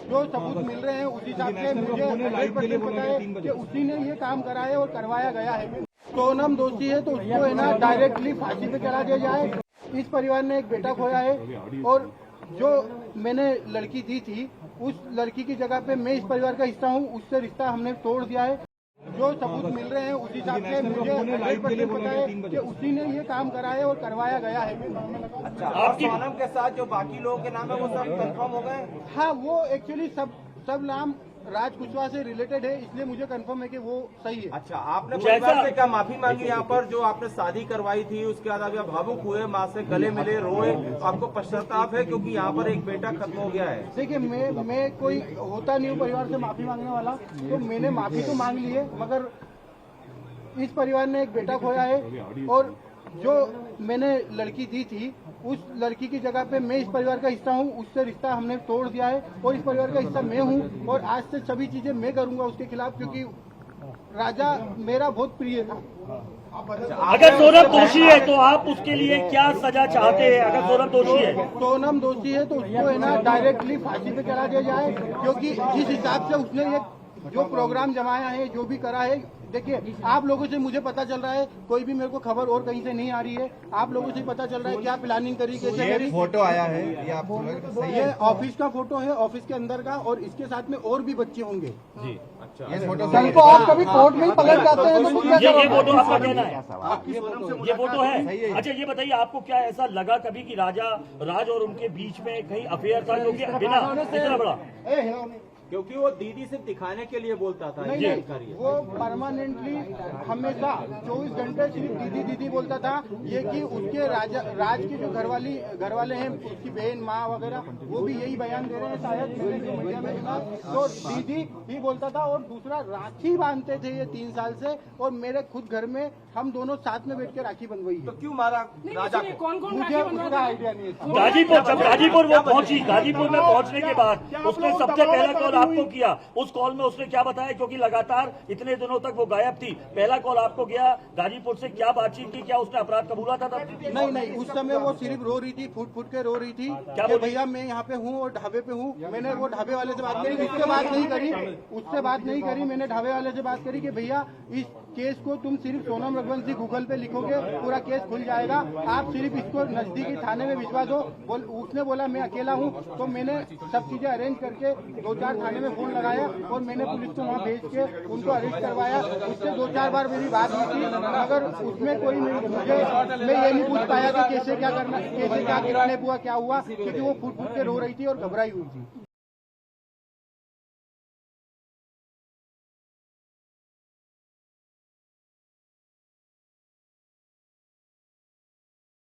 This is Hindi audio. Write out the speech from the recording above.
जो सबूत मिल रहे हैं उस हिसाब से मुझे 100% पता है कि उसी ने ये काम करा है और करवाया गया है। सोनम दोषी है तो उसको है ना डायरेक्टली फांसी पे चढ़ा दिया जाए। इस परिवार ने एक बेटा खोया है और जो मैंने लड़की दी थी उस लड़की की जगह पे मैं इस परिवार का हिस्सा हूँ, उससे रिश्ता हमने तोड़ दिया है। जो सबूत मिल रहे हैं उस हिसाब से मुझे 100% पता है कि उसी ने ये काम करा है और करवाया गया है। अच्छा, आपकी सोनम के साथ जो बाकी लोगों के नाम है वो सब कंफर्म हो गए? हाँ, वो एक्चुअली सब नाम राज कुशवाहा से रिलेटेड है, इसलिए मुझे कंफर्म है कि वो सही है। अच्छा, आपने परिवार से क्या माफी मांगी यहाँ पर जो आपने शादी करवाई थी, उसके बाद आप भावुक हुए, माँ से गले मिले, रोए, आपको पश्चाताप है क्योंकि यहाँ पर एक बेटा खत्म हो गया है? देखिए, मैं कोई होता नहीं हूँ परिवार से माफी मांगने वाला, तो मैंने माफी तो मांग ली है, मगर इस परिवार ने एक बेटा खोया है और जो मैंने लड़की दी थी उस लड़की की जगह पे मैं इस परिवार का हिस्सा हूँ, उससे रिश्ता हमने तोड़ दिया है और इस परिवार का हिस्सा मैं हूँ और आज से सभी चीजें मैं करूंगा उसके खिलाफ, क्योंकि राजा मेरा बहुत प्रिय था। अगर सोनम दोषी है तो आप उसके लिए क्या सजा चाहते हैं? अगर सोनम दोषी है तो उसको है ना डायरेक्टली फांसी पे चढ़ा दिया जाए, क्योंकि जिस हिसाब से उसने ये जो प्रोग्राम जमाया है, जो भी करा है, देखिए आप लोगों से मुझे पता चल रहा है, कोई भी मेरे को खबर और कहीं से नहीं आ रही है, आप लोगों से पता चल रहा है क्या प्लानिंग करी, कैसे करी। फोटो आया है ये आप ये ऑफिस का फोटो है, ऑफिस के अंदर का, और इसके साथ में और भी बच्चे होंगे जी। अच्छा, ये फोटो को आप कभी कोर्ट में ही पलट जाते हैं तो क्या ये फोटो आपका कहना है? ये फोटो है? अच्छा, ये बताइए आपको क्या ऐसा लगा कभी कि राज और उनके बीच में कहीं अफेयर था, क्योंकि बिना इतना बड़ा, क्योंकि वो दीदी सिर्फ दिखाने के लिए बोलता था। नहीं, वो परमानेंटली हमेशा 24 घंटे सिर्फ दीदी दीदी बोलता था। ये कि उसके राज के जो घर वाले हैं, उसकी बहन माँ वगैरह, वो भी यही बयान दे रहे हैं शायद, मैंने जो मीडिया में सुना, तो दीदी ही बोलता था। और दूसरा, राखी बांधते थे ये 3 साल से, और मेरे खुद घर में हम दोनों साथ में बैठ के राखी बंधवाई है। तो क्यों मारा राजा को? कौन मुझे उसका आइडिया नहीं है। गाजीपुर वो पहुंची, गाजीपुर में पहुंचने के बाद उसने सबसे पहला कॉल आपको किया। उस कॉल में उसने क्या बताया, क्योंकि लगातार इतने दिनों तक वो गायब थी, पहला कॉल आपको गया, गाजीपुर से क्या बातचीत की, क्या उसने अपराध कबूला था तब? नहीं, उस समय वो सिर्फ रो रही थी, फुट के रो रही थी कि भैया मैं यहाँ पे हूँ और ढाबे पे हूँ। मैंने वो ढाबे वाले से बात करी, उससे बात नहीं करी, मैंने ढाबे वाले से बात करी कि भैया इस केस को तुम सिर्फ सोनम रघुवंशी गूगल पे लिखोगे, पूरा केस खुल जाएगा, आप सिर्फ इसको नजदीकी थाने में भिजवा दो। उसने बोला मैं अकेला हूँ, तो मैंने सब चीजें अरेंज करके 2-4 थाने में फोन लगाया और मैंने पुलिस को वहाँ भेज के उनको अरेस्ट करवाया। उससे 2-4 बार मेरी बात हुई थी, मगर उसमें कोई मैं ये नहीं पूछ पाया कि कैसे क्या करना, कैसे क्या किडनैप हुआ, क्या हुआ, क्योंकि वो फुट के रो रही थी और घबराई हुई थी।